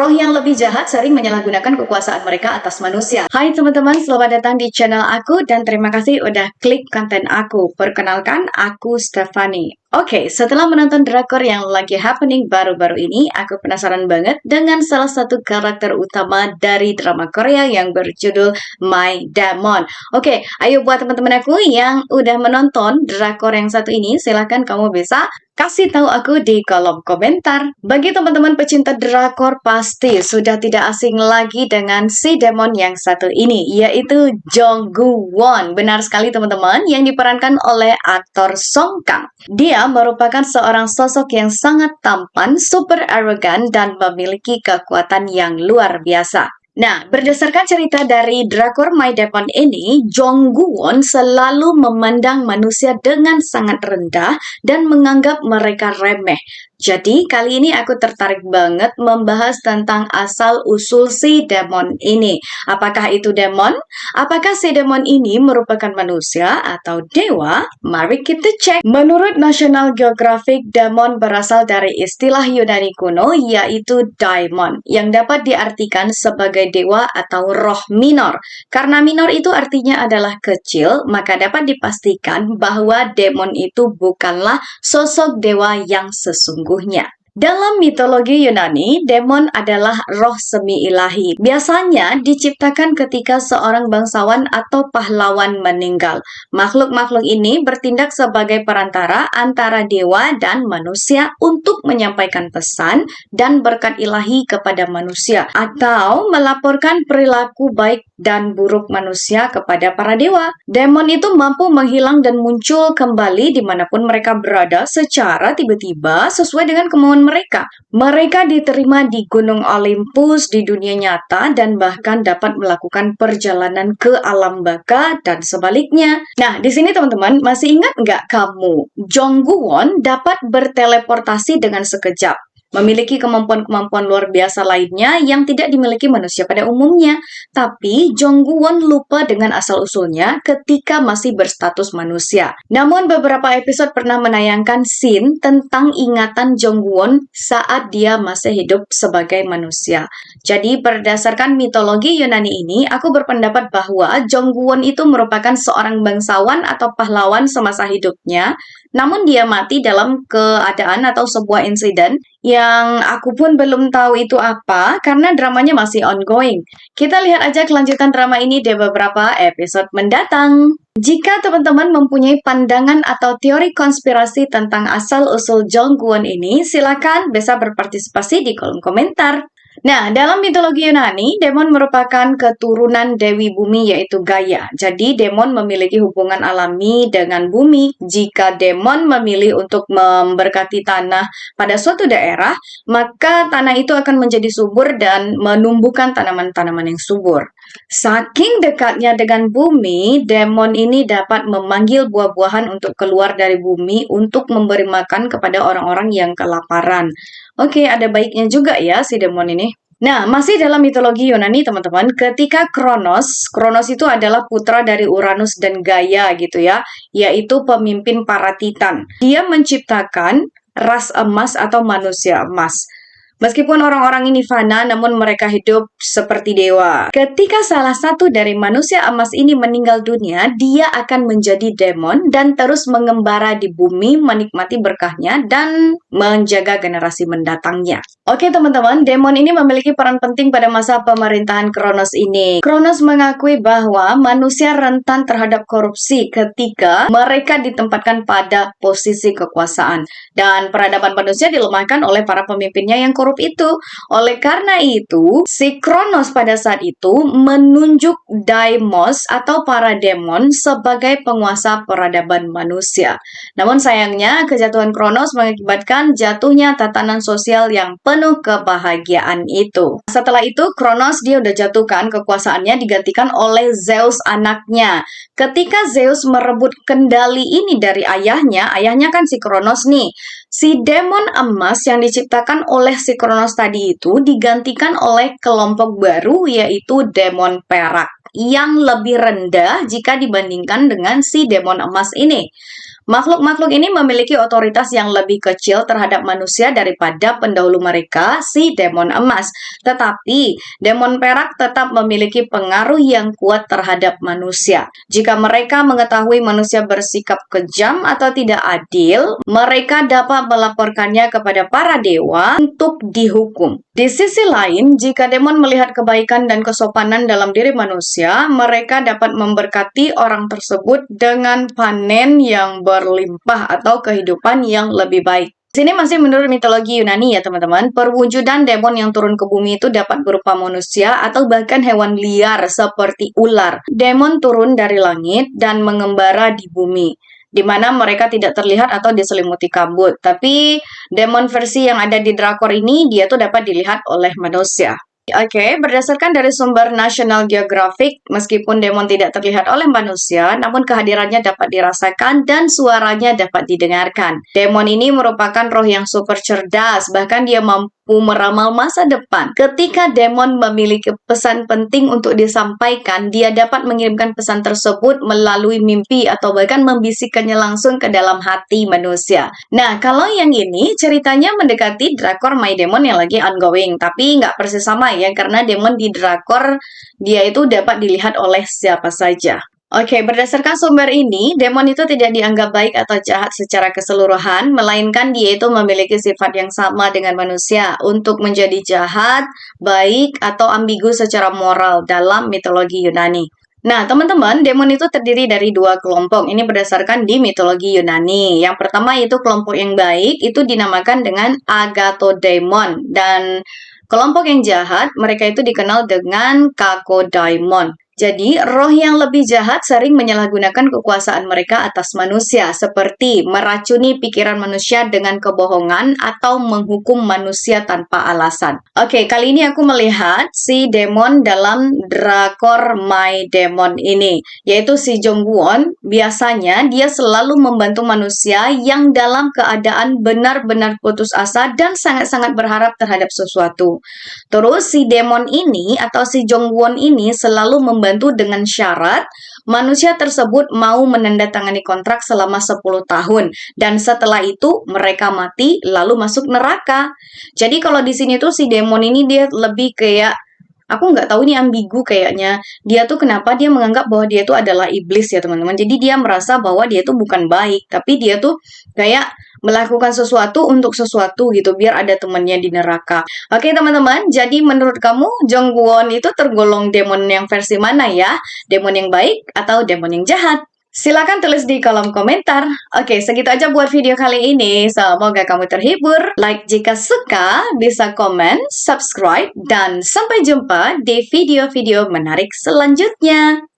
Roh yang lebih jahat sering menyalahgunakan kekuasaan mereka atas manusia. Hai teman-teman, selamat datang di channel aku dan terima kasih udah klik konten aku. Perkenalkan, aku Stefani. Oke, setelah menonton drakor yang lagi happening baru-baru ini, aku penasaran banget dengan salah satu karakter utama dari drama Korea yang berjudul My Demon. Oke, ayo buat teman-teman aku yang udah menonton drakor yang satu ini, silahkan kamu bisa kasih tahu aku di kolom komentar. Bagi teman-teman pecinta drakor pasti sudah tidak asing lagi dengan si demon yang satu ini, yaitu Jong Gu Won. Benar sekali teman-teman, yang diperankan oleh aktor Song Kang. Dia merupakan seorang sosok yang sangat tampan, super arogan, dan memiliki kekuatan yang luar biasa. Nah, berdasarkan cerita dari drakor My Demon ini, Jong Gu Won selalu memandang manusia dengan sangat rendah dan menganggap mereka remeh. Jadi, kali ini aku tertarik banget membahas tentang asal-usul si demon ini. Apakah itu demon? Apakah si demon ini merupakan manusia atau dewa? Mari kita cek. Menurut National Geographic, demon berasal dari istilah Yunani kuno yaitu daimon, yang dapat diartikan sebagai dewa atau roh minor. Karena minor itu artinya adalah kecil, maka dapat dipastikan bahwa demon itu bukanlah sosok dewa yang sesungguhnya. Dalam mitologi Yunani, demon adalah roh semi ilahi. Biasanya diciptakan ketika seorang bangsawan atau pahlawan meninggal. Makhluk-makhluk ini bertindak sebagai perantara antara dewa dan manusia untuk menyampaikan pesan dan berkat ilahi kepada manusia, atau melaporkan perilaku baik dan buruk manusia kepada para dewa. Demon itu mampu menghilang dan muncul kembali dimanapun mereka berada secara tiba-tiba sesuai dengan kemauan mereka. Mereka diterima di Gunung Olympus di dunia nyata dan bahkan dapat melakukan perjalanan ke alam baka dan sebaliknya. Nah, di sini teman-teman masih ingat nggak kamu? Jong Gu Won dapat berteleportasi dengan sekejap. Memiliki kemampuan-kemampuan luar biasa lainnya yang tidak dimiliki manusia pada umumnya. Tapi, Jong Gu Won lupa dengan asal-usulnya ketika masih berstatus manusia. Namun, beberapa episode pernah menayangkan scene tentang ingatan Jong Gu Won saat dia masih hidup sebagai manusia. Jadi, berdasarkan mitologi Yunani ini, aku berpendapat bahwa Jong Gu Won itu merupakan seorang bangsawan atau pahlawan semasa hidupnya, namun dia mati dalam keadaan atau sebuah insiden yang aku pun belum tahu itu apa karena dramanya masih ongoing. Kita lihat aja kelanjutan drama ini di beberapa episode mendatang. Jika teman-teman mempunyai pandangan atau teori konspirasi tentang asal-usul Jong Gu Won ini, silakan bisa berpartisipasi di kolom komentar. Nah, dalam mitologi Yunani, demon merupakan keturunan Dewi Bumi yaitu Gaia. Jadi, demon memiliki hubungan alami dengan bumi. Jika demon memilih untuk memberkati tanah pada suatu daerah, maka tanah itu akan menjadi subur dan menumbuhkan tanaman-tanaman yang subur. Saking dekatnya dengan bumi, demon ini dapat memanggil buah-buahan untuk keluar dari bumi untuk memberi makan kepada orang-orang yang kelaparan. Oke, ada baiknya juga ya si demon ini. Nah, masih dalam mitologi Yunani, teman-teman, ketika Kronos itu adalah putra dari Uranus dan Gaia gitu ya, yaitu pemimpin para Titan. Dia menciptakan ras emas atau manusia emas. Meskipun orang-orang ini fana, namun mereka hidup seperti dewa. Ketika salah satu dari manusia emas ini meninggal dunia, dia akan menjadi demon dan terus mengembara di bumi, menikmati berkahnya dan menjaga generasi mendatangnya. Oke teman-teman, demon ini memiliki peran penting pada masa pemerintahan Kronos ini. Kronos mengakui bahwa manusia rentan terhadap korupsi ketika mereka ditempatkan pada posisi kekuasaan. Dan peradaban manusia dilemahkan oleh para pemimpinnya yang korup itu. Oleh karena itu, si Kronos pada saat itu menunjuk Deimos atau para demon sebagai penguasa peradaban manusia. Namun sayangnya, kejatuhan Kronos mengakibatkan jatuhnya tatanan sosial yang penuh kebahagiaan itu. Setelah itu, Kronos dia udah jatuhkan kekuasaannya digantikan oleh Zeus anaknya. Ketika Zeus merebut kendali ini dari ayahnya kan si Kronos nih. Si demon emas yang diciptakan oleh si Kronos tadi itu digantikan oleh kelompok baru yaitu Demon Perak yang lebih rendah jika dibandingkan dengan si Demon Emas ini. Makhluk-makhluk ini memiliki otoritas yang lebih kecil terhadap manusia daripada pendahulu mereka, si Demon Emas. Tetapi, Demon Perak tetap memiliki pengaruh yang kuat terhadap manusia. Jika mereka mengetahui manusia bersikap kejam atau tidak adil, mereka dapat melaporkannya kepada para dewa untuk dihukum. Di sisi lain, jika demon melihat kebaikan dan kesopanan dalam diri manusia, mereka dapat memberkati orang tersebut dengan panen yang berlimpah atau kehidupan yang lebih baik. Di sini masih menurut mitologi Yunani ya teman-teman, perwujudan demon yang turun ke bumi itu dapat berupa manusia atau bahkan hewan liar seperti ular. Demon turun dari langit dan mengembara di bumi, di mana mereka tidak terlihat atau diselimuti kabut. Tapi demon versi yang ada di drakor ini, dia tuh dapat dilihat oleh manusia. Oke, berdasarkan dari sumber National Geographic, meskipun demon tidak terlihat oleh manusia, namun kehadirannya dapat dirasakan dan suaranya dapat didengarkan. Demon ini merupakan roh yang super cerdas, bahkan dia mampu meramal masa depan. Ketika demon memiliki pesan penting untuk disampaikan, dia dapat mengirimkan pesan tersebut melalui mimpi atau bahkan membisikkannya langsung ke dalam hati manusia. Nah, kalau yang ini ceritanya mendekati drakor My Demon yang lagi ongoing, tapi nggak persis sama ya, karena demon di drakor dia itu dapat dilihat oleh siapa saja. Oke, berdasarkan sumber ini, demon itu tidak dianggap baik atau jahat secara keseluruhan, melainkan dia itu memiliki sifat yang sama dengan manusia untuk menjadi jahat, baik, atau ambigu secara moral dalam mitologi Yunani. Nah, teman-teman, demon itu terdiri dari dua kelompok. Ini berdasarkan di mitologi Yunani. Yang pertama yaitu kelompok yang baik, itu dinamakan dengan Agathodemon. Dan kelompok yang jahat, mereka itu dikenal dengan Kakodaimon. Jadi, roh yang lebih jahat sering menyalahgunakan kekuasaan mereka atas manusia, seperti meracuni pikiran manusia dengan kebohongan atau menghukum manusia tanpa alasan. Oke, kali ini aku melihat si demon dalam drakor My Demon ini, yaitu si Jongwon. Biasanya dia selalu membantu manusia yang dalam keadaan benar-benar putus asa dan sangat-sangat berharap terhadap sesuatu. Terus si demon ini atau si Jongwon ini selalu membantu dengan syarat manusia tersebut mau menandatangani kontrak selama 10 tahun dan setelah itu mereka mati lalu masuk neraka. Jadi kalau di sini tuh si demon ini dia lebih kayak, aku nggak tahu, ini ambigu kayaknya. Dia tuh kenapa dia menganggap bahwa dia tuh adalah iblis ya teman-teman. Jadi dia merasa bahwa dia tuh bukan baik, tapi dia tuh kayak melakukan sesuatu untuk sesuatu gitu, biar ada temannya di neraka. Oke teman-teman, jadi menurut kamu Jongwon itu tergolong demon yang versi mana ya? Demon yang baik atau demon yang jahat? Silakan tulis di kolom komentar. Oke, segitu aja buat video kali ini. Semoga kamu terhibur. Like jika suka, bisa komen, subscribe, dan sampai jumpa di video-video menarik selanjutnya.